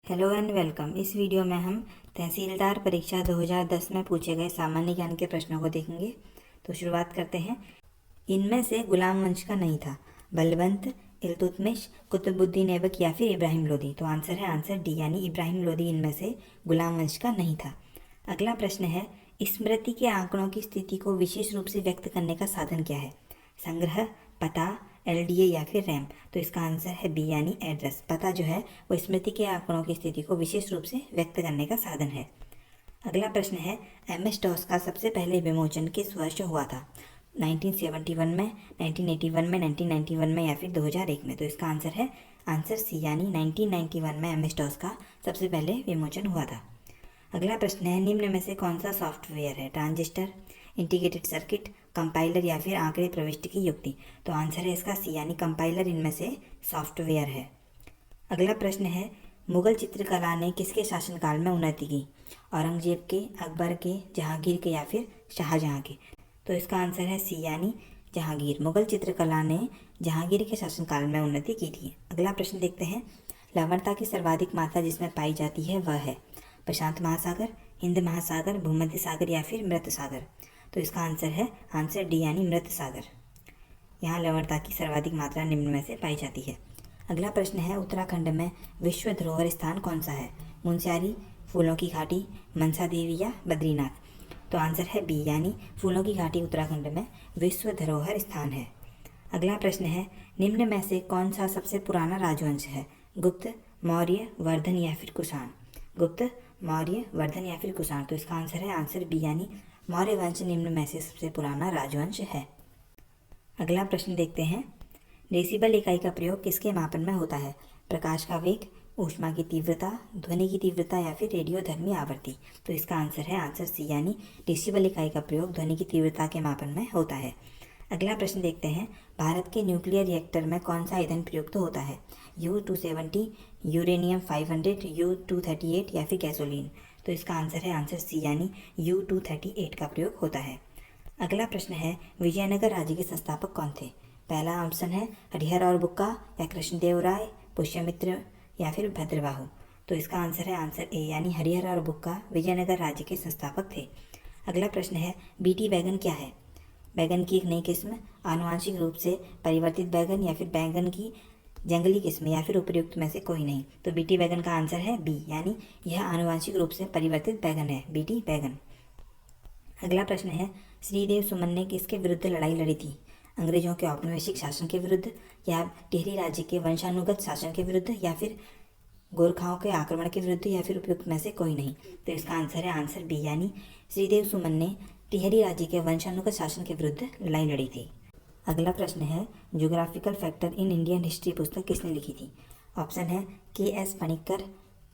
Hello and welcome. इस video में हम तहसीलदार परीक्षा 2010 में पूछे गए सामान्य ज्ञान के प्रश्नों को देखेंगे। तो शुरुआत करते हैं। इनमें से गुलाम वंश का नहीं था बलवंत, इल्तुतमिश, कुतुबुद्दीन ऐबक या फिर इब्राहिम लोदी। तो आंसर डी यानी इब्राहिम लोदी इनमें से गुलाम वंश का नहीं था। अगला प्रश्न है, स्मृति के आंकड़ों की स्थिति को विशेष रूप से व्यक्त करने का साधन क्या है? संग्रह, पता, एलडीए या फिर रैम। तो इसका आंसर है बी यानी एड्रेस। पता जो है वो स्मृति के आंकड़ों की स्थिति को विशेष रूप से व्यक्त करने का साधन है। अगला प्रश्न है, MS DOS का सबसे पहले विमोचन किस वर्ष हुआ था? 1971 में, 1981 में, 1991 में या फिर 2001 में। तो इसका आंसर सी यानी 1991 में MS DOS का सबसे पहले विमोचन हुआ था। अगला प्रश्न है, निम्न में से कौन सा सॉफ्टवेयर है? ट्रांजिस्टर, इंटीग्रेटेड सर्किट, कंपाइलर या फिर आंकड़े प्रविष्टि की युक्ति। तो आंसर है इसका सी यानी कंपाइलर इनमें से सॉफ्टवेयर है। अगला प्रश्न है, मुगल चित्रकला ने किसके शासनकाल में उन्नति की? औरंगजेब के, अकबर के, जहांगीर के या फिर शाहजहां के। तो इसका आंसर है सी यानी जहांगीर। मुगल चित्रकला ने जहांगीर के शासनकाल में उन्नति की थी। अगला प्रश्न देखते हैं, लवणता की सर्वाधिक मात्रा जिसमें पाई जाती है वह है? प्रशांत महासागर, हिंद महासागर, भूमध्य सागर या फिर मृत सागर। तो इसका आंसर डी यानी मृत सागर। यहाँ लवणता की सर्वाधिक मात्रा निम्न में से पाई जाती है। अगला प्रश्न है, उत्तराखंड में विश्व धरोहर स्थान कौन सा है? मुनस्यारी, फूलों की घाटी, मनसा देवी या बद्रीनाथ। तो आंसर है बी यानी फूलों की घाटी उत्तराखंड में विश्व धरोहर स्थान है। अगला प्रश्न है, निम्न में से कौन सा सबसे पुराना राजवंश है? गुप्त, मौर्य, वर्धन या फिर कुषाण। गुप्त, मौर्य, वर्धन या फिर कुषाण। तो इसका आंसर बी यानी मौर्य वंश निम्न में से सबसे पुराना राजवंश है। अगला प्रश्न देखते हैं, डेसिबल इकाई का प्रयोग किसके मापन में होता है? प्रकाश का वेग, ऊष्मा की तीव्रता, ध्वनि की तीव्रता या फिर रेडियोधर्मी आवृत्ति। तो इसका आंसर सी यानी डेसिबल इकाई का प्रयोग ध्वनि की तीव्रता के मापन में होता है। अगला प्रश्न देखते हैं, भारत के न्यूक्लियर रिएक्टर में कौन सा ईंधन प्रयुक्त होता है? U-270, यूरेनियम 500, U-238 या फिर गैसोलीन। तो इसका आंसर सी यानी U-238 का प्रयोग होता है। अगला प्रश्न है, विजयनगर राज्य के संस्थापक कौन थे? पहला ऑप्शन है हरिहर और बुक्का या कृष्णदेव राय, पुष्यमित्र या फिर भद्रबाहु। तो इसका आंसर ए यानी हरिहर और बुक्का विजयनगर राज्य के संस्थापक थे। अगला प्रश्न है, बीटी बैगन क्या है? बैगन की एक नई किस्म, आनुवांशिक रूप से परिवर्तित बैगन या फिर बैगन की जंगली किस्म या फिर उपर्युक्त में से कोई नहीं। तो बीटी बैगन का आंसर है बी यानी यह आनुवांशिक रूप से परिवर्तित बैगन है, बीटी बैगन। अगला प्रश्न है, श्रीदेव सुमन ने किसके विरुद्ध लड़ाई लड़ी थी? अंग्रेजों के औपनिवेशिक शासन के विरुद्ध या टिहरी राज्य के वंशानुगत शासन के विरुद्ध या फिर गोरखाओं के आक्रमण के विरुद्ध या फिर उपयुक्त में से कोई नहीं। तो इसका आंसर बी यानी श्रीदेव सुमन ने टिहरी राज्य के वंशानुगत शासन के विरुद्ध लड़ाई लड़ी थी। अगला प्रश्न है, geographical factor in Indian history पुस्तक किसने लिखी थी? ऑप्शन है KS पनिक्कर,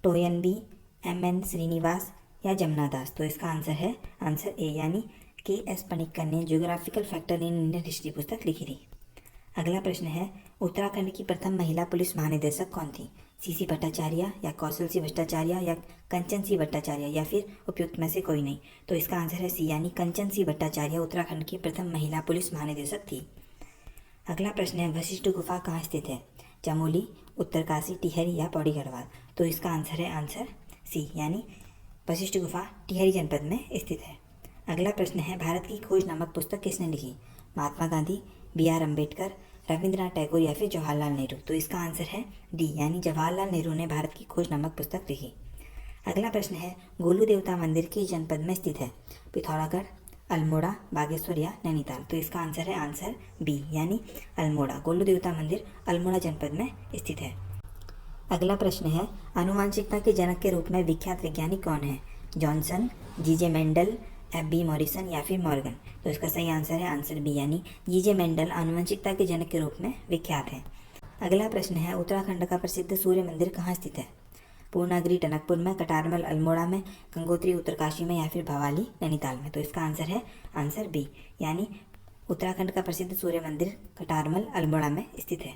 टोयनबी, MN श्रीनिवास या जमुना दास। तो इसका आंसर ए यानी KS पनिक्कर ने geographical factor in Indian history पुस्तक लिखी थी। अगला प्रश्न है, उत्तराखंड की प्रथम महिला पुलिस महानिदेशक कौन थी? CC भट्टाचार्य या कौशल सी भट्टाचार्य या कंचन सी भट्टाचार्य या फिर उपयुक्त में से कोई नहीं। तो इसका आंसर है सी यानी कंचन सी भट्टाचार्य उत्तराखंड की प्रथम महिला पुलिस महानिदेशक थी। अगला प्रश्न है, वशिष्ठ गुफा कहाँ स्थित है? चमोली, उत्तरकाशी, टिहरी या पौड़ी गढ़वाल। तो इसका आंसर सी यानी वशिष्ठ गुफा टिहरी जनपद में स्थित है। अगला प्रश्न है, भारत की खोज नामक पुस्तक किसने लिखी? महात्मा गांधी, BR अम्बेडकर, रविंद्रनाथ टैगोर या फिर जवाहरलाल नेहरू। तो इसका आंसर है डी यानी जवाहरलाल नेहरू ने भारत की खोज नामक पुस्तक लिखी। अगला प्रश्न है, गोलू देवता मंदिर किस जनपद में स्थित है? पिथौरागढ़, अल्मोड़ा, बागेश्वर या नैनीताल। तो इसका आंसर बी यानी अल्मोड़ा। गोलू देवता मंदिर अल्मोड़ा जनपद में स्थित है। अगला प्रश्न है, आनुवांशिकता के जनक के रूप में विख्यात वैज्ञानिक कौन है? जॉनसन, जीजे मेंडल, FB मॉरिसन या फिर मॉर्गन। तो इसका सही आंसर बी यानी जीजे मेंडल आनुवंशिकता के जनक के रूप में विख्यात है। अगला प्रश्न है, उत्तराखंड का प्रसिद्ध सूर्य मंदिर कहाँ स्थित है? पूर्णागिरि टनकपुर में, कटारमल अल्मोड़ा में, गंगोत्री उत्तरकाशी में या फिर भवाली नैनीताल में। तो इसका आंसर बी यानी उत्तराखंड का प्रसिद्ध सूर्य मंदिर कटारमल अल्मोड़ा में स्थित है।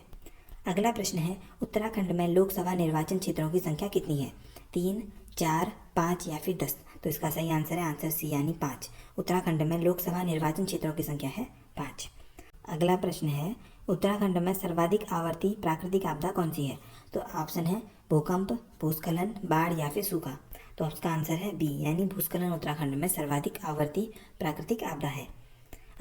अगला प्रश्न है, उत्तराखंड में लोकसभा निर्वाचन क्षेत्रों की संख्या कितनी है? 3, 4, 5 या फिर 10। तो इसका सही आंसर सी यानी 5। उत्तराखंड में लोकसभा निर्वाचन क्षेत्रों की संख्या है 5। अगला प्रश्न है, उत्तराखंड में सर्वाधिक आवर्ती प्राकृतिक आपदा कौन सी है? तो ऑप्शन है भूकंप, भूस्खलन, बाढ़ या फिर सूखा। तो उसका आंसर है बी यानी भूस्खलन उत्तराखंड में सर्वाधिक आवर्ती प्राकृतिक आपदा है।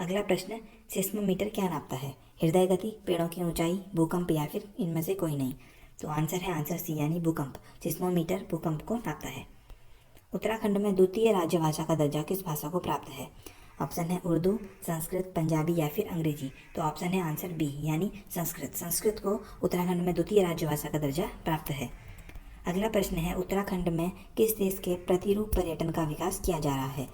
अगला प्रश्न, सिस्मोमीटर क्या नापता है? हृदय गति, पेड़ों की ऊंचाई, भूकंप या फिर इनमें से कोई नहीं। तो आंसर है आंसर सी यानी भूकंप। सिस्मोमीटर भूकंप को नापता है। उत्तराखंड में द्वितीय राज्यभाषा का दर्जा किस भाषा को प्राप्त है? ऑप्शन है उर्दू, संस्कृत, पंजाबी या फिर अंग्रेजी। तो ऑप्शन है आंसर बी यानी संस्कृत। संस्कृत को उत्तराखंड में द्वितीय राज्यभाषा का दर्जा प्राप्त है। अगला प्रश्न है, उत्तराखंड में किस देश के प्रतिरूप पर्यटन का विकास किया जा रहा है?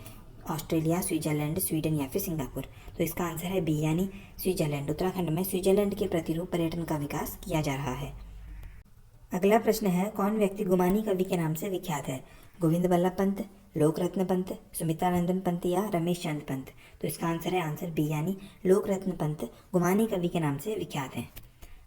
ऑस्ट्रेलिया, स्विट्जरलैंड, स्वीडन या फिर सिंगापुर। तो इसका आंसर है बी यानी स्विट्जरलैंड। उत्तराखंड में स्विट्जरलैंड के प्रतिरूप पर्यटन का विकास किया जा रहा है। अगला प्रश्न है, कौन व्यक्ति गुमानी कवि के नाम से विख्यात है? गोविंद बल्लभ पंत, लोकरत्न पंत, सुमित्रानंदन पंत या रमेश चंद पंत। तो इसका आंसर है आंसर बी यानी लोकरत्न पंत गुमानी कवि के नाम से विख्यात हैं।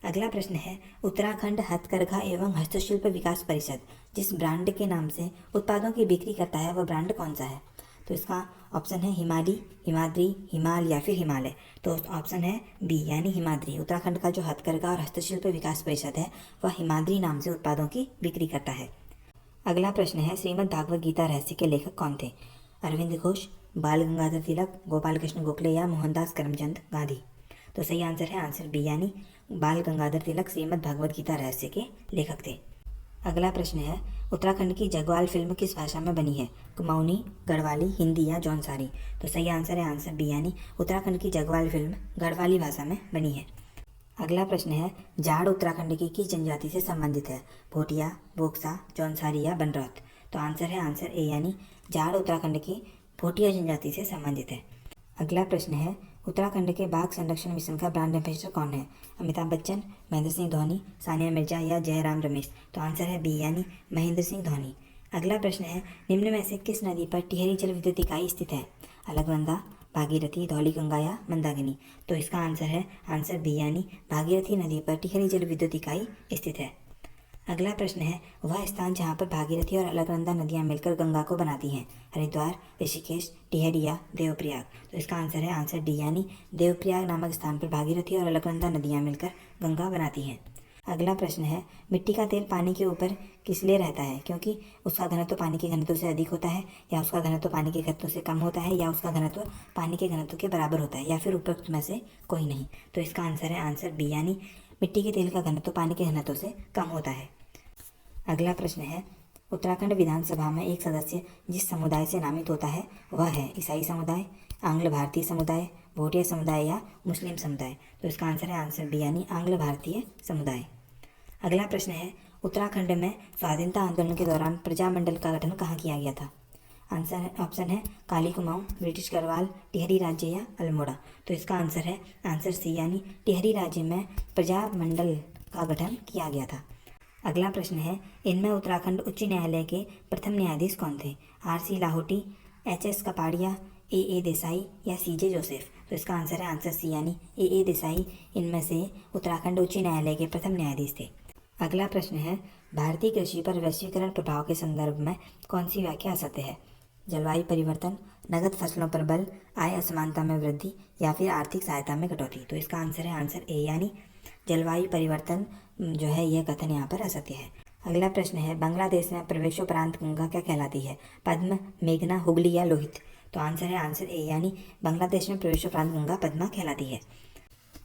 अगला प्रश्न है, उत्तराखंड हथकरघा एवं हस्तशिल्प विकास परिषद जिस ब्रांड के नाम से उत्पादों की बिक्री करता है वह ब्रांड कौन सा है? तो इसका ऑप्शन है हिमाली, हिमाद्री, हिमाल या फिर हिमालय। तो ऑप्शन है बी यानी हिमाद्री। उत्तराखंड का जो हथकरघा और हस्तशिल्प विकास परिषद है वह हिमाद्री नाम से उत्पादों की बिक्री करता है। अगला प्रश्न है, श्रीमद् भागवत गीता रहस्य के लेखक कौन थे? अरविंद घोष, बाल गंगाधर तिलक, गोपाल कृष्ण गोखले या मोहनदास करमचंद गांधी। तो सही आंसर है आंसर बी यानी बाल गंगाधर तिलक श्रीमद् भागवत गीता रहस्य के लेखक थे। अगला प्रश्न है, उत्तराखंड की जगवाल फिल्म किस भाषा में बनी है? कुमाऊनी, गढ़वाली, हिंदी या जौनसारी। तो सही आंसर है आंसर बी यानी उत्तराखंड की जगवाल फिल्म गढ़वाली भाषा में बनी है। अगला प्रश्न है, जाड़ उत्तराखंड की किस जनजाति से संबंधित है? भोटिया, बोक्सा, जौनसारी या बनरौत। तो आंसर है आंसर ए यानी जाड़ उत्तराखंड की भोटिया जनजाति से संबंधित है। अगला प्रश्न है, उत्तराखंड के बाघ संरक्षण मिशन का ब्रांड एम्बेसडर कौन है? अमिताभ बच्चन, महेंद्र सिंह धोनी, सानिया मिर्जा या जयराम रमेश। तो आंसर है बी यानी महेंद्र सिंह धोनी। अगला प्रश्न है, निम्न में से किस नदी पर टिहरी जल विद्युत इकाई स्थित है? अलकनंदा, भागीरथी, धौलीगंगा या मंदाकिनी। तो इसका आंसर है आंसर बी यानी भागीरथी नदी पर टिहरी जल विद्युत इकाई स्थित है। अगला प्रश्न है, वह स्थान जहाँ पर भागीरथी और अलकनंदा नदियाँ मिलकर गंगा को बनाती हैं? हरिद्वार, ऋषिकेश, टिहरी या देवप्रयाग। तो इसका आंसर है आंसर डी यानी देवप्रयाग नामक स्थान पर भागीरथी और अलकनंदा नदियाँ मिलकर गंगा बनाती हैं। अगला प्रश्न है, मिट्टी का तेल पानी के ऊपर किस लिए रहता है? क्योंकि उसका घनत्व पानी के घनत्व से अधिक होता है, या उसका घनत्व पानी के घनत्व से कम होता है, या उसका घनत्व पानी के घनत्व के बराबर होता है, या फिर उपरोक्त में से कोई नहीं। तो इसका आंसर है आंसर बी यानी मिट्टी के तेल का घनत्व पानी के घनत्व से कम होता है। अगला प्रश्न है, उत्तराखंड विधानसभा में एक सदस्य जिस समुदाय से नामित होता है वह है ईसाई समुदाय, आंग्ल भारतीय समुदाय, भोटिया समुदाय या मुस्लिम समुदाय। तो इसका आंसर है आंसर बी यानी आंग्ल भारतीय समुदाय। अगला प्रश्न है, उत्तराखंड में स्वाधीनता आंदोलन के दौरान प्रजामंडल का गठन कहाँ किया गया था? ऑप्शन है काली कुमाऊं, ब्रिटिश गढ़वाल, टिहरी राज्य या अल्मोड़ा। तो इसका आंसर है आंसर सी यानी टिहरी राज्य में प्रजामंडल का गठन किया गया था। अगला प्रश्न है, इनमें उत्तराखंड उच्च न्यायालय के प्रथम न्यायाधीश कौन थे? आर.सी. लाहौटी, एच.एस. कपाड़िया, ए देसाई या सी.जे. जोसेफ। तो इसका आंसर है आंसर सी यानी ए देसाई इनमें से उत्तराखंड उच्च न्यायालय के प्रथम न्यायाधीश थे। अगला प्रश्न है, भारतीय कृषि पर वैश्वीकरण प्रभाव के संदर्भ में कौन सी व्याख्या सत्य है? जलवायु परिवर्तन, नगद फसलों पर बल, आय असमानता में वृद्धि या फिर आर्थिक सहायता में कटौती। तो इसका आंसर है आंसर ए यानी जलवायु परिवर्तन जो है यह कथन यहाँ पर असत्य है। अगला प्रश्न है, बांग्लादेश में प्रवेशोपरांत गंगा क्या कहलाती है? पद्म, मेघना, हुगली या लोहित। तो आंसर है आंसर ए यानी बांग्लादेश में प्रवेशोपरांत गंगा पद्मा कहलाती है।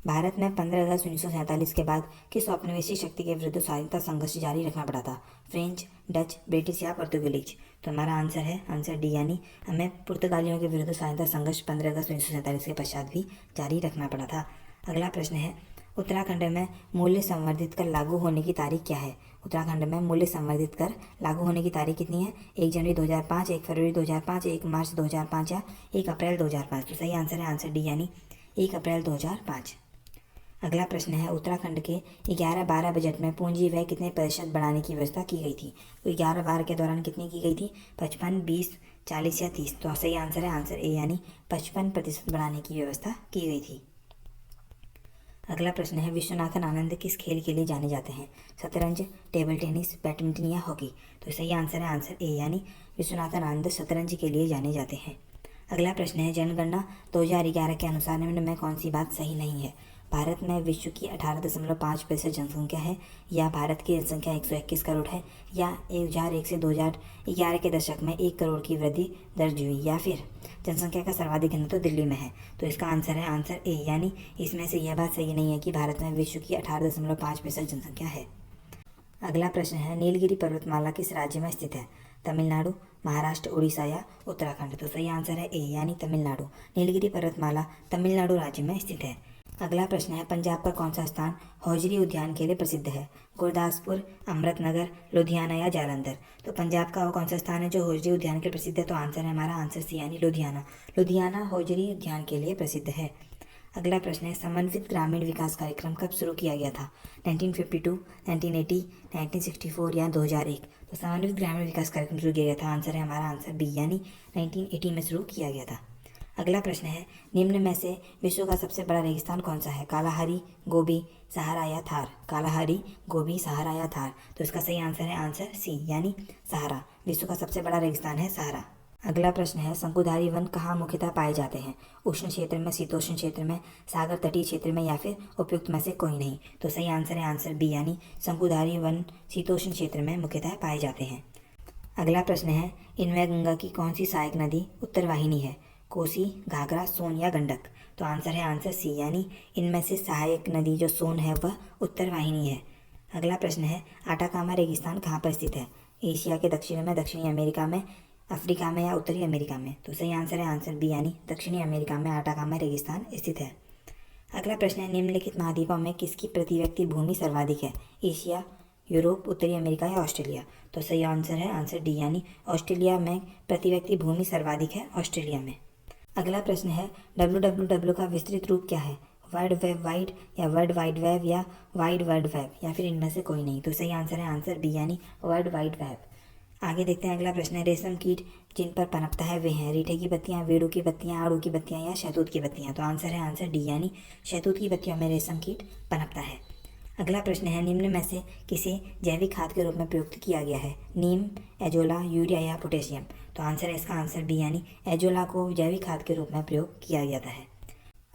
भारत में 15 अगस्त 1947 के बाद किस औपनिवेशिक शक्ति के विरुद्ध स्वाधीनता संघर्ष जारी रखना पड़ा था? फ्रेंच, डच, ब्रिटिश या पुर्तगालीज। तो हमारा आंसर है आंसर डी यानी हमें पुर्तगालियों के विरुद्ध स्वाधीनता संघर्ष 15 अगस्त 1947 के पश्चात भी जारी रखना पड़ा था। अगला प्रश्न है, उत्तराखंड में मूल्य संवर्धित कर लागू होने की तारीख क्या है? उत्तराखंड में मूल्य संवर्धित कर लागू होने की तारीख कितनी है? 1 जनवरी 2005, 1 फरवरी 2005, 1 मार्च 2005 या 1 अप्रैल 2005। तो सही आंसर है आंसर डी यानी 1 अप्रैल 2005। अगला प्रश्न है, उत्तराखंड के 11-12 बजट में पूंजी व्यय कितने प्रतिशत बढ़ाने की व्यवस्था की गई थी? तो 11-12 के दौरान कितनी की गई थी? 55, 20, 40 या 30। तो सही आंसर है आंसर ए यानी 55% बढ़ाने की व्यवस्था की गई थी। अगला प्रश्न है, विश्वनाथन आनंद किस खेल के लिए जाने जाते हैं? शतरंज, टेबल टेनिस, बैडमिंटन या हॉकी। तो सही आंसर है आंसर ए यानी विश्वनाथन आनंद शतरंज के लिए जाने जाते हैं। अगला प्रश्न है, जनगणना 2011 के अनुसार निम्न में कौन सी बात सही नहीं है? भारत में विश्व की 18.5% जनसंख्या है, या भारत की जनसंख्या 121 करोड़ है, या 2001 से 2011 के दशक में 1 करोड़ की वृद्धि दर्ज हुई, या फिर जनसंख्या का सर्वाधिक घनत्व दिल्ली में है। तो इसका आंसर है आंसर ए, यानी इसमें से यह बात सही नहीं है कि भारत में विश्व की 18.5% जनसंख्या है। अगला प्रश्न है, नीलगिरी पर्वतमाला किस राज्य में स्थित है? तमिलनाडु, महाराष्ट्र, उड़ीसा या उत्तराखंड? तो सही आंसर है ए, यानी तमिलनाडु। नीलगिरी पर्वतमाला तमिलनाडु राज्य में स्थित है। अगला प्रश्न है, पंजाब का कौन सा स्थान हौजरी उद्यान के लिए प्रसिद्ध है? गुरदासपुर, अमृतनगर, लुधियाना या जालंधर? तो पंजाब का वो कौन सा स्थान है जो हौजरी उद्यान के लिए प्रसिद्ध है? तो आंसर है हमारा आंसर सी, यानी लुधियाना। लुधियाना हौजरी उद्यान के लिए प्रसिद्ध है। अगला प्रश्न है, समन्वित ग्रामीण विकास कार्यक्रम कब शुरू किया गया था? 1952, 1980, 1964 या 2001? तो समन्वित ग्रामीण विकास कार्यक्रम शुरू किया गया था। आंसर है हमारा आंसर बी, यानी 1980 में शुरू किया गया था। अगला प्रश्न है, निम्न में से विश्व का सबसे बड़ा रेगिस्तान कौन सा है? कालाहारी, गोबी, सहारा या थार? कालाहारी, गोबी, सहारा या थार? तो इसका सही आंसर है आंसर सी, यानी सहारा। विश्व का सबसे बड़ा रेगिस्तान है सहारा। अगला प्रश्न है, शंकुधारी वन कहाँ मुख्यतः पाए जाते हैं? उष्ण क्षेत्र में, शीतोष्ण क्षेत्र में, सागर तटीय क्षेत्र में या फिर उपयुक्त में से कोई नहीं? तो सही आंसर है आंसर बी, यानी शंकुधारी वन शीतोष्ण क्षेत्र में मुख्यतः पाए जाते हैं। अगला प्रश्न है, इनमें गंगा की कौन सी सहायक नदी उत्तरवाहिनी है? कोसी, घाघरा, सोन या गंडक? तो आंसर है आंसर सी, यानी इनमें से सहायक नदी जो सोन है वह उत्तरवाहिनी है। अगला प्रश्न है, आटाकामा रेगिस्तान कहाँ पर स्थित है? एशिया के दक्षिण में, दक्षिणी अमेरिका में, अफ्रीका में या उत्तरी अमेरिका में? तो सही आंसर है आंसर बी, यानी दक्षिणी अमेरिका में आटाकामा रेगिस्तान स्थित है। अगला प्रश्न है, निम्नलिखित महाद्वीपों में किसकी प्रति व्यक्ति भूमि सर्वाधिक है? एशिया, यूरोप, उत्तरी अमेरिका या ऑस्ट्रेलिया? तो सही आंसर है आंसर डी, यानी ऑस्ट्रेलिया में प्रति व्यक्ति भूमि सर्वाधिक है, ऑस्ट्रेलिया में। अगला प्रश्न है, www का विस्तृत रूप क्या है? वर्ल्ड वेब वाइड या वर्ल्ड वाइड वेब या वाइड वर्ल्ड वेब या फिर इनमें से कोई नहीं? तो सही आंसर है आंसर बी, यानी वर्ल्ड वाइड वेब। आगे देखते हैं। अगला प्रश्न है, रेशम कीट जिन पर पनपता है वे हैं रीठे की पत्तियां, वेड़ू की पत्तियां, आड़ू की पत्तियां या शहतूत की पत्तियां? तो आंसर है आंसर डी, यानी शहतूत की पत्तियों में रेशम कीट पनपता है। अगला प्रश्न है, निम्न में से किसे जैविक खाद के रूप में प्रयुक्त किया गया है? नीम, एजोला, यूरिया या पोटेशियम? तो आंसर है इसका आंसर बी, यानी एजोला को जैविक खाद के रूप में प्रयोग किया जाता है।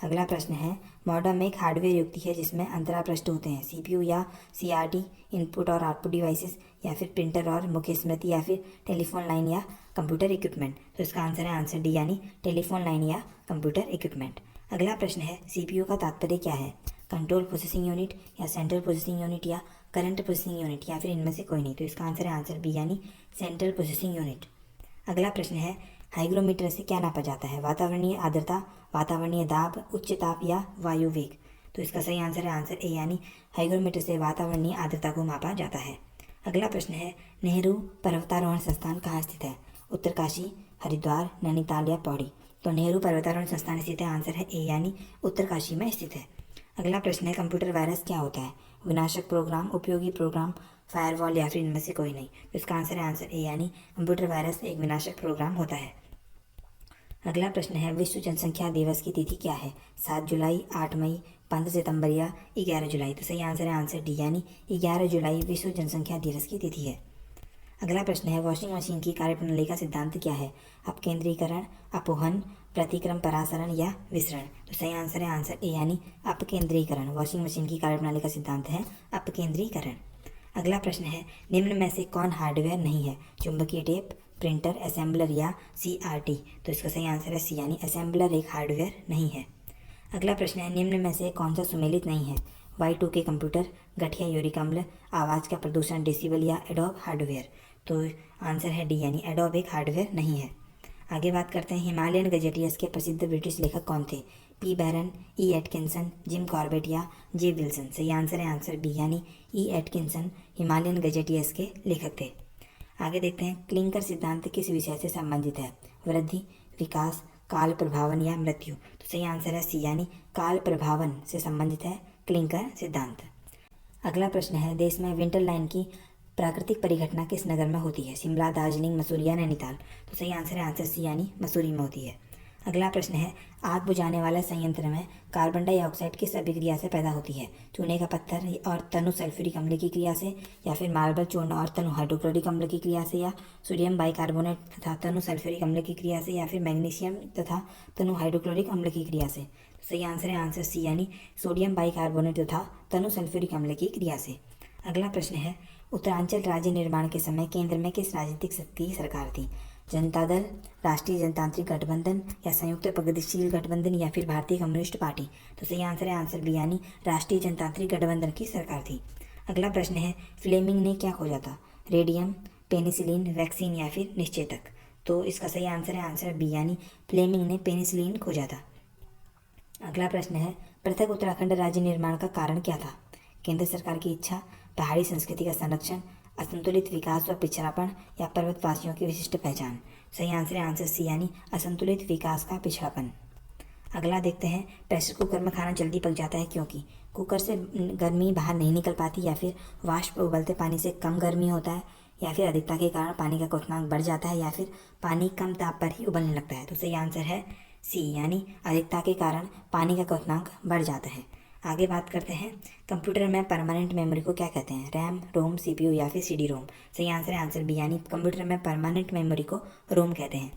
अगला प्रश्न है, मॉडम एक हार्डवेयर युक्ति है जिसमें अंतरा पृष्ठ होते हैं? सीपीयू या सीआरटी, इनपुट और आउटपुट डिवाइसेस, या फिर प्रिंटर और मुख्य स्मृति, या फिर टेलीफोन लाइन या कंप्यूटर इक्विपमेंट? तो इसका आंसर है आंसर डी, यानी टेलीफोन लाइन या कंप्यूटर इक्विपमेंट। अगला प्रश्न है, सीपीयू का तात्पर्य क्या है? कंट्रोल प्रोसेसिंग यूनिट या सेंट्रल प्रोसेसिंग यूनिट या करंट प्रोसेसिंग यूनिट या फिर इनमें से कोई नहीं? तो इसका आंसर है आंसर बी, यानी सेंट्रल प्रोसेसिंग यूनिट। अगला प्रश्न है, हाइग्रोमीटर से क्या नापा जाता है? वातावरणीय आर्द्रता, वातावरणीय दाब, उच्च ताप या वायु वेग? तो इसका सही आंसर है आंसर ए, यानी हाइग्रोमीटर से वातावरणीय आर्द्रता को मापा जाता है। अगला प्रश्न है, नेहरू पर्वतारोहण संस्थान कहाँ स्थित है? उत्तरकाशी, हरिद्वार, नैनीताल या पौड़ी? तो नेहरू पर्वतारोहण संस्थान स्थित है, आंसर है ए, यानी उत्तरकाशी में स्थित है। अगला प्रश्न है, कंप्यूटर वायरस क्या होता है? विनाशक प्रोग्राम, उपयोगी प्रोग्राम, फायरवॉल या फिर इनमें से कोई नहीं? तो इसका आंसर है आंसर ए, यानी कंप्यूटर वायरस एक विनाशक प्रोग्राम होता है। अगला प्रश्न है, विश्व जनसंख्या दिवस की तिथि क्या है? 7 जुलाई, 8 मई, 15 सितंबर या 11 जुलाई? तो सही आंसर है आंसर डी, यानी 11 जुलाई विश्व जनसंख्या दिवस की तिथि है। अगला प्रश्न है, वॉशिंग मशीन की कार्यप्रणाली का सिद्धांत क्या है? अपकेंद्रीकरण, अपोहन, प्रतिक्रम परासरण या विसरण? तो सही आंसर है आंसर ए, यानी अपकेंद्रीकरण। वॉशिंग मशीन की कार्यप्रणाली का सिद्धांत है अपकेंद्रीकरण। अगला प्रश्न है, निम्न में से कौन हार्डवेयर नहीं है? चुंबकीय टेप, प्रिंटर, असेंबलर या सीआरटी? तो इसका सही आंसर है सी, यानी असेंबलर एक हार्डवेयर नहीं है। अगला प्रश्न है, निम्न में से कौन सा सुमेलित नहीं है? Y2K कंप्यूटर, गठिया यूरिक अम्ल, आवाज़ का प्रदूषण डेसिबल या एडोब हार्डवेयर? तो आंसर है डी, यानी एडोब एक हार्डवेयर नहीं है। आगे बात करते हैं, हिमालयन गजेटियर्स के प्रसिद्ध ब्रिटिश लेखक कौन थे? पी बैरन, ई एटकिंसन, जिम कॉर्बेट या जे विल्सन? सही आंसर है आंसर बी, यानी ई एटकिंसन हिमालयन गजेटियर्स के लेखक थे। आगे देखते हैं, क्लिंकर सिद्धांत किस विषय से संबंधित है? वृद्धि, विकास, काल प्रभावन या मृत्यु? तो सही आंसर है सी, यानी काल प्रभावन से संबंधित है क्लिंकर सिद्धांत। अगला प्रश्न है, देश में विंटर लाइन की प्राकृतिक परिघटना किस नगर में होती है? शिमला, दार्जिलिंग, मसूरी या नैनीताल? तो सही आंसर है आंसर सी, यानी मसूरी में होती है। अगला प्रश्न है, आग बुझाने वाले संयंत्र में कार्बन डाइऑक्साइड किस अभिक्रिया से पैदा होती है? चूने का पत्थर और तनु सल्फ्यूरिक अम्ल की क्रिया से, या फिर मार्बल चूर्ण और तनु हाइड्रोक्लोरिक अम्ल की क्रिया से, या सोडियम बाइकार्बोनेट तथा तनु सल्फ्यूरिक अम्ल की क्रिया से, या फिर मैग्नीशियम तथा तनु हाइड्रोक्लोरिक अम्ल की क्रिया से? सही आंसर है आंसर सी यानी सोडियम बाइकार्बोनेट तथा तनु सल्फ्यूरिक अम्ल की क्रिया से। अगला प्रश्न है उत्तरांचल राज्य निर्माण के समय केंद्र में किस राजनीतिक शक्ति की सरकार थी? जनता दल, राष्ट्रीय जनतांत्रिक गठबंधन या संयुक्त प्रगतिशील गठबंधन या फिर भारतीय कम्युनिस्ट पार्टी? तो सही आंसर है आंसर बी यानी राष्ट्रीय जनतांत्रिक गठबंधन की सरकार थी। अगला प्रश्न है फ्लेमिंग ने क्या खोजा था? रेडियम, पेनिसिलिन, वैक्सीन या फिर निश्चेतक? तो इसका सही आंसर है आंसर बी यानी फ्लेमिंग ने पेनिसिलिन खोजा था। अगला प्रश्न है पृथक उत्तराखंड राज्य निर्माण का कारण क्या था? केंद्र सरकार की इच्छा, पहाड़ी संस्कृति का संरक्षण, असंतुलित विकास व पिछड़ापन या पर्वतवासियों की विशिष्ट पहचान? सही आंसर है आंसर सी यानी असंतुलित विकास का पिछड़ापन। अगला देखते हैं प्रेशर कुकर में खाना जल्दी पक जाता है क्योंकि? कुकर से गर्मी बाहर नहीं निकल पाती या फिर वाष्प उबलते पानी से कम गर्मी होता है या फिर अधिकता के कारण पानी का क्वथनांक बढ़ जाता है या फिर पानी कम ताप पर ही उबलने लगता है? तो सही आंसर है सी यानी अधिकता के कारण पानी का क्वथनांक बढ़ जाता है। आगे बात करते हैं कंप्यूटर में परमानेंट मेमोरी को क्या कहते हैं? रैम, रोम, सीपीयू या फिर सीडी रोम? सही आंसर है आंसर बी यानी कंप्यूटर में परमानेंट मेमोरी को रोम कहते हैं।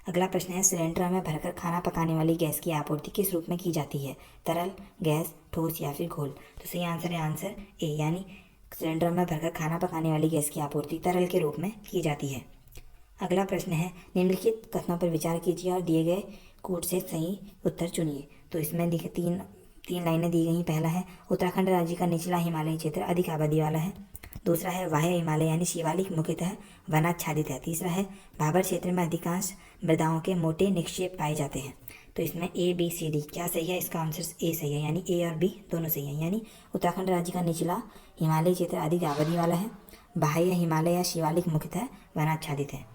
अगला प्रश्न है सिलेंडर में भरकर खाना पकाने वाली गैस की आपूर्ति किस रूप में की जाती है? तरल, गैस, ठोस या फिर घोल? तो सही आंसर है आंसर ए यानी सिलेंडर में भरकर खाना पकाने वाली गैस की आपूर्ति तरल के रूप में की जाती है। अगला प्रश्न है निम्नलिखित कथनों पर विचार कीजिए और दिए गए कोड से सही उत्तर चुनिए। तो इसमें तीन लाइनें दी गई। पहला है उत्तराखंड राज्य का निचला हिमालयी क्षेत्र अधिक आबादी वाला है। दूसरा है वाह्य हिमालय यानी शिवालिक मुख्यतः वनाच्छादित है। तीसरा है भाबर क्षेत्र में अधिकांश मृदाओं के मोटे निक्षेप पाए जाते हैं। तो इसमें ए, बी, सी, डी क्या सही है? इसका आंसर ए सही है यानी ए और बी दोनों सही है। यानी उत्तराखंड राज्य का निचला हिमालयी क्षेत्र अधिक आबादी वाला है, बाह्य हिमालय या शिवालिक मुख्यतः वनाच्छादित है।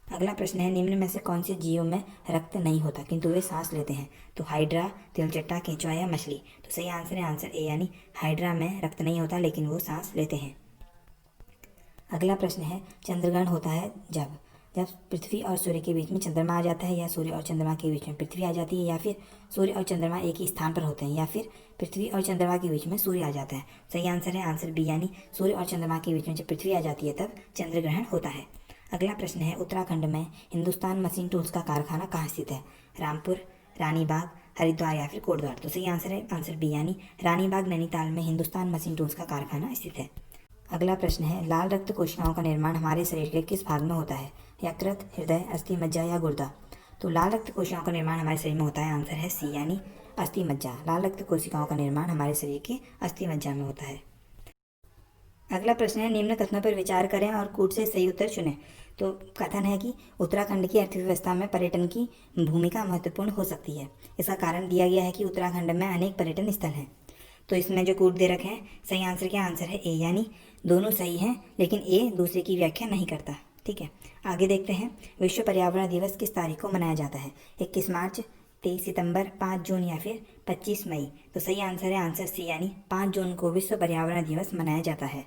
अगला प्रश्न है निम्न में से कौन से जीवों में रक्त नहीं होता किंतु वे सांस लेते हैं? तो हाइड्रा, तिलचट्टा, केंचुआ या मछली? तो सही आंसर है आंसर ए यानी हाइड्रा में रक्त नहीं होता लेकिन वो सांस लेते हैं। अगला प्रश्न है चंद्रग्रहण होता है जब पृथ्वी और सूर्य के बीच में चंद्रमा आ जाता है या सूर्य और चंद्रमा के बीच में पृथ्वी आ जाती है या फिर सूर्य और चंद्रमा एक ही स्थान पर होते हैं या फिर पृथ्वी और चंद्रमा के बीच में सूर्य आ जाता है? सही आंसर है आंसर बी यानी सूर्य और चंद्रमा के बीच में जब पृथ्वी आ जाती है तब चंद्रग्रहण होता है। अगला प्रश्न है उत्तराखंड में हिंदुस्तान मशीन टूल्स का कारखाना कहाँ स्थित है? रामपुर, रानीबाग, हरिद्वार या फिर कोटद्वार? तो सही आंसर है आंसर बी यानी रानीबाग नैनीताल में हिंदुस्तान मशीन टूल्स का कारखाना स्थित है। अगला प्रश्न है लाल रक्त कोशिकाओं का निर्माण हमारे शरीर के किस भाग में होता है? यकृत, हृदय, अस्थि मज्जा या गुर्दा? तो लाल रक्त कोशिकाओं का निर्माण हमारे शरीर में होता है, आंसर है सी यानी अस्थि मज्जा। लाल रक्त कोशिकाओं का निर्माण हमारे शरीर के अस्थि मज्जा में होता है। अगला प्रश्न है निम्न कथनों पर विचार करें और कूट से सही उत्तर चुनें। तो कथन है कि उत्तराखंड की अर्थव्यवस्था में पर्यटन की भूमिका महत्वपूर्ण हो सकती है। इसका कारण दिया गया है कि उत्तराखंड में अनेक पर्यटन स्थल हैं। तो इसमें जो कूट दे रखे हैं सही आंसर क्या? आंसर है ए यानी दोनों सही हैं लेकिन ए दूसरे की व्याख्या नहीं करता। ठीक है, आगे देखते हैं विश्व पर्यावरण दिवस किस तारीख को मनाया जाता है? 21 मार्च, 23 सितंबर, 5 जून या फिर 25 मई? तो सही आंसर है आंसर सी यानी 5 जून को विश्व पर्यावरण दिवस मनाया जाता है।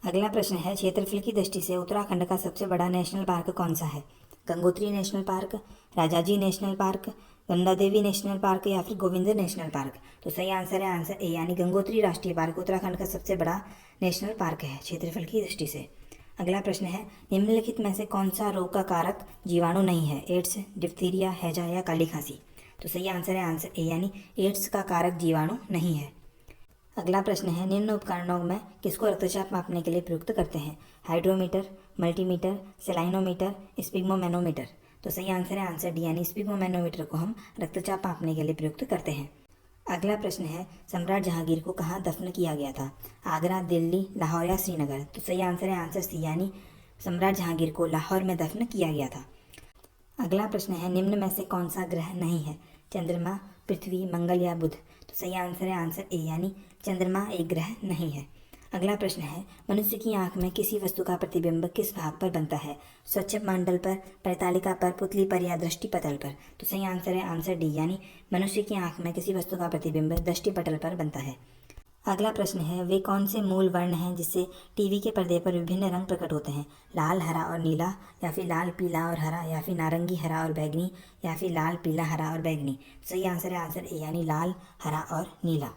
अगला प्रश्न है क्षेत्रफल की दृष्टि से उत्तराखंड का सबसे बड़ा नेशनल पार्क कौन सा है? Gangotri national park, Rajaji national park, Ganga Devi national park या फिर गोविंद नेशनल पार्क? तो सही आंसर है आंसर ए यानी गंगोत्री राष्ट्रीय पार्क उत्तराखंड का सबसे बड़ा नेशनल पार्क है क्षेत्रफल की दृष्टि से। अगला प्रश्न है निम्नलिखित में से कौन सा रोग का कारक जीवाणु नहीं है? एड्स, डिप्थीरिया, हैजा या काली खांसी? तो सही आंसर है आंसर ए यानी एड्स का कारक जीवाणु नहीं है। अगला प्रश्न है निम्न उपकरणों में किसको रक्तचाप मापने के लिए प्रयुक्त करते हैं? Hydrometer, multimeter, salinometer, sphygmomanometer? तो सही आंसर है आंसर डी यानी स्पिग्मोमेनोमीटर को हम रक्तचाप मापने के लिए प्रयुक्त करते हैं। अगला प्रश्न है सम्राट जहांगीर को कहाँ दफन किया गया था? आगरा, दिल्ली, लाहौर या श्रीनगर? तो सही आंसर है आंसर सी यानी सम्राट जहांगीर को लाहौर में दफन किया गया था। अगला प्रश्न है निम्न में से कौन सा ग्रह नहीं है? चंद्रमा, पृथ्वी, मंगल या बुध? तो सही आंसर है आंसर ए यानी चंद्रमा एक ग्रह नहीं है। अगला प्रश्न है मनुष्य की आंख में किसी वस्तु का प्रतिबिंब किस भाग पर बनता है? स्वच्छ मंडल पर, परितालिका पर, पुतली पर या दृष्टिपटल पर? तो सही आंसर है आंसर डी यानी मनुष्य की आंख में किसी वस्तु का प्रतिबिंब दृष्टिपटल पर बनता है। अगला प्रश्न है वे कौन से मूल वर्ण हैं जिससे टीवी के पर्दे पर विभिन्न रंग प्रकट होते हैं? लाल, हरा और नीला या फिर लाल, पीला और हरा या फिर नारंगी, हरा और बैगनी या फिर लाल, पीला, हरा और बैगनी? सही आंसर है आंसर ए यानी लाल, हरा और नीला।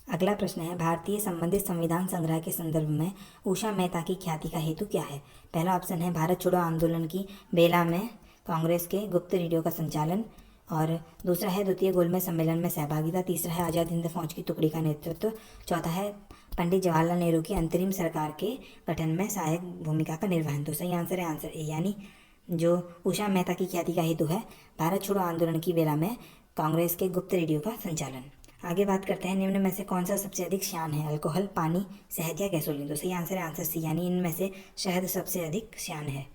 अगला प्रश्न है भारतीय संबंधित संविधान संग्रह के संदर्भ में उषा मेहता की ख्याति का हेतु क्या है? पहला ऑप्शन है भारत छोड़ो आंदोलन की बेला में कांग्रेस के गुप्त रेडियो का संचालन, और दूसरा है द्वितीय गोलमेज सम्मेलन में सहभागिता, तीसरा है आज़ाद हिंद फौज की टुकड़ी का नेतृत्व, चौथा है पंडित जवाहरलाल नेहरू की अंतरिम सरकार के गठन में सहायक भूमिका का निर्वहन। तो सही आंसर है आंसर ए, यानी जो उषा मेहता की ख्याति का हेतु है भारत छोड़ो आंदोलन की बेला में कांग्रेस के गुप्त रेडियो का संचालन। आगे बात करते हैं, निम्न में से कौन सा सबसे अधिक श्यान है, अल्कोहल, पानी, शहद या गैसोलीन। तो सही आंसर है आंसर सी, यानी इनमें से शहद सबसे अधिक श्यान है।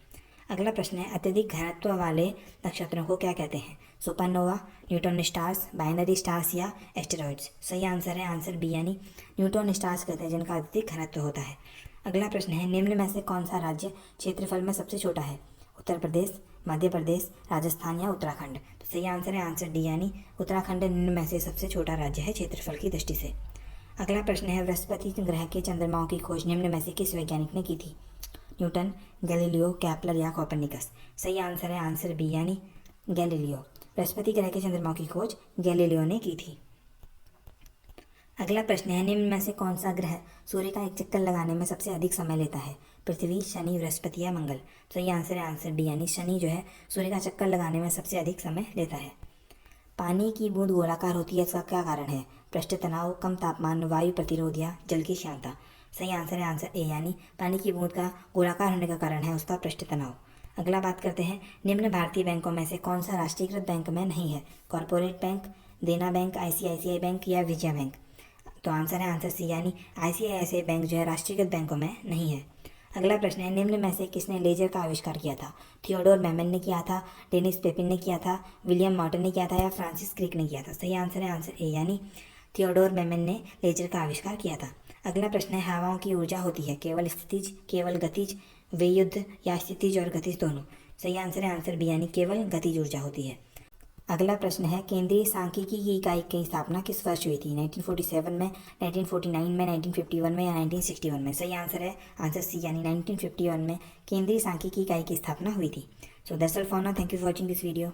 अगला प्रश्न है, अत्यधिक घनत्व वाले नक्षत्रों को क्या कहते हैं, supernova, neutron stars, binary stars या एस्टेरॉइड्स। सही आंसर है आंसर बी, यानी न्यूट्रॉन स्टार्स कहते हैं जिनका अत्यधिक घनत्व होता है। अगला प्रश्न है, निम्न में से कौन सा राज्य क्षेत्रफल में सबसे छोटा है, उत्तर प्रदेश, मध्य प्रदेश, राजस्थान या उत्तराखंड। तो सही आंसर है आंसर डी, यानी उत्तराखंड निम्न में से सबसे छोटा राज्य है क्षेत्रफल की दृष्टि से। अगला प्रश्न है, बृहस्पति ग्रह के चंद्रमाओं की खोज निम्न में से किस वैज्ञानिक ने की थी, न्यूटन, गैलीलियो, कैप्लर या कोपरनिकस। सही आंसर है आंसर बी, यानी गैलीलियो। बृहस्पति ग्रह के चंद्रमाओं की खोज गैलीलियो ने की थी। अगला प्रश्न है, निम्न में से कौन सा ग्रह सूर्य का एक चक्कर लगाने में सबसे अधिक समय लेता है, पृथ्वी, शनि, बृहस्पति या मंगल। सही आंसर है आंसर डी, यानी शनि जो है सूर्य का चक्कर लगाने में सबसे अधिक समय लेता है। पानी की बूंद गोलाकार होती है, इसका क्या कारण है, पृष्ठ तनाव, कम तापमान, वायु प्रतिरोध या जल की श्यानता। सही आंसर है आंसर ए, यानी पानी की बूंद का गोलाकार होने का कारण है उसका पृष्ठ तनाव। अगला बात करते हैं, निम्न भारतीय बैंकों में से कौन सा राष्ट्रीयकृत बैंक में नहीं है, कॉरपोरेट बैंक, देना बैंक, आईसीआईसीआई बैंक या विजया बैंक। तो आंसर है आंसर सी, यानी आईसीआईसीआई बैंक जो है राष्ट्रीयकृत बैंकों में नहीं है। अगला प्रश्न है, निम्न में से किसने लेजर का आविष्कार किया था, थियोडोर मैमन ने किया था, डेनिस पेपिन ने किया था, विलियम मॉर्टन ने किया था या फ्रांसिस क्रिक ने किया था। सही आंसर है आंसर ए, यानी थियोडोर मैमन ने लेजर का आविष्कार किया था। अगला प्रश्न है, हवाओं की ऊर्जा होती है केवल स्थितिज, केवल गतिज, वियुद्ध या स्थितिज और गतिज दोनों। सही आंसर है आंसर बी, यानी केवल गतिज ऊर्जा होती है। अगला प्रश्न है, केंद्रीय सांख्यिकी की इकाई की स्थापना किस वर्ष हुई थी, 1947 में, 1949 में, 1951 में या 1961 में। सही आंसर है आंसर सी, यानी 1951 में केंद्रीय सांख्यिकी इकाई की स्थापना हुई थी। So that's all for now, thank you for watching this video.